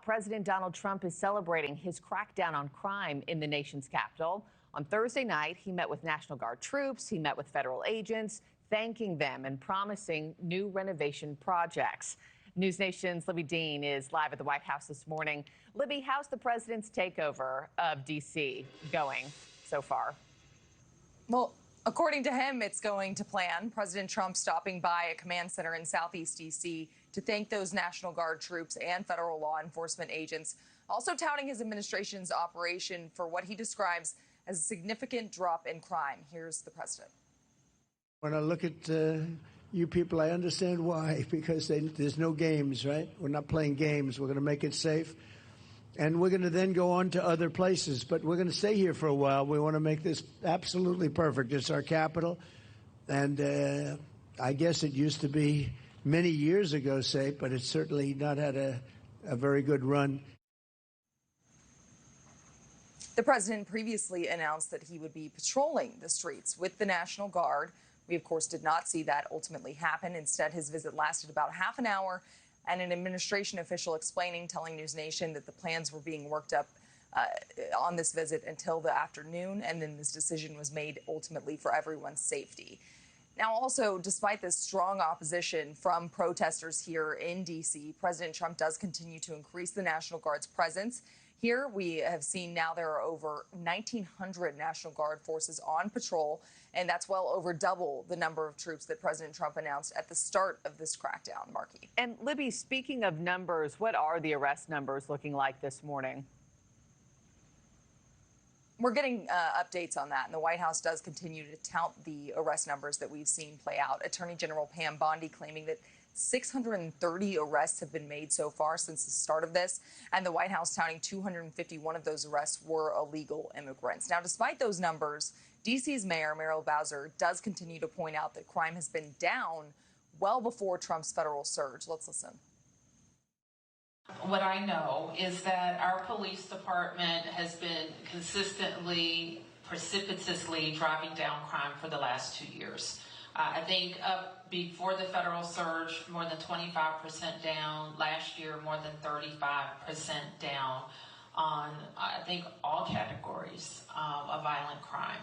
President Donald Trump is celebrating his crackdown on crime in the nation's capital. On Thursday night, he met with National Guard troops. He met with federal agents, thanking them and promising new renovation projects. NewsNation's Libby Dean is live at the White House this morning. Libby, how's the president's takeover of D.C. going so far? Well, according to him, it's going to plan. President Trump stopping by a command center in Southeast D.C. to thank those National Guard troops and federal law enforcement agents, also touting his administration's operation for what he describes as a significant drop in crime. Here's the president. When I look at you people, I understand why, because there's no games, right? We're not playing games. We're going to make it safe. And we're going to then go on to other places. But we're going to stay here for a while. We want to make this absolutely perfect. It's our capital. And I guess it used to be many years ago safe, but it's certainly not had a very good run. The president previously announced that he would be patrolling the streets with the National Guard. We, of course, did not see that ultimately happen. Instead, his visit lasted about half an hour, and an administration official telling NewsNation that the plans were being worked up on this visit until the afternoon, and then this decision was made ultimately for everyone's safety. Now, also, despite this strong opposition from protesters here in D.C., President Trump does continue to increase the National Guard's presence. Here, we have seen now there are over 1,900 National Guard forces on patrol, and that's well over double the number of troops that President Trump announced at the start of this crackdown, Markie. And Libby, speaking of numbers, what are the arrest numbers looking like this morning? We're getting updates on that, and the White House does continue to tout the arrest numbers that we've seen play out. Attorney General Pam Bondi claiming that 630 arrests have been made so far since the start of this, and the White House touting 251 of those arrests were illegal immigrants. Now, despite those numbers, D.C.'s Mayor Muriel Bowser does continue to point out that crime has been down well before Trump's federal surge. Let's listen. What I know is that our police department has been consistently, precipitously driving down crime for the last 2 years. I think up before the federal surge, more than 25% down. Last year, more than 35% down on, I think, all categories of violent crime.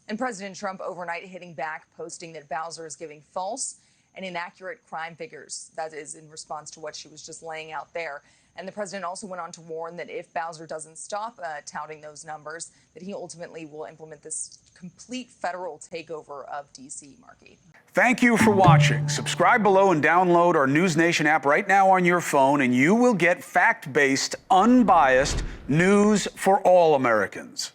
And President Trump overnight hitting back, posting that Bowser is giving false and inaccurate crime figures. That is in response to what she was just laying out there. And the president also went on to warn that if Bowser doesn't stop touting those numbers, that he ultimately will implement this complete federal takeover of D.C., Markie. Thank you for watching. Subscribe below and download our NewsNation app right now on your phone, and you will get fact-based, unbiased news for all Americans.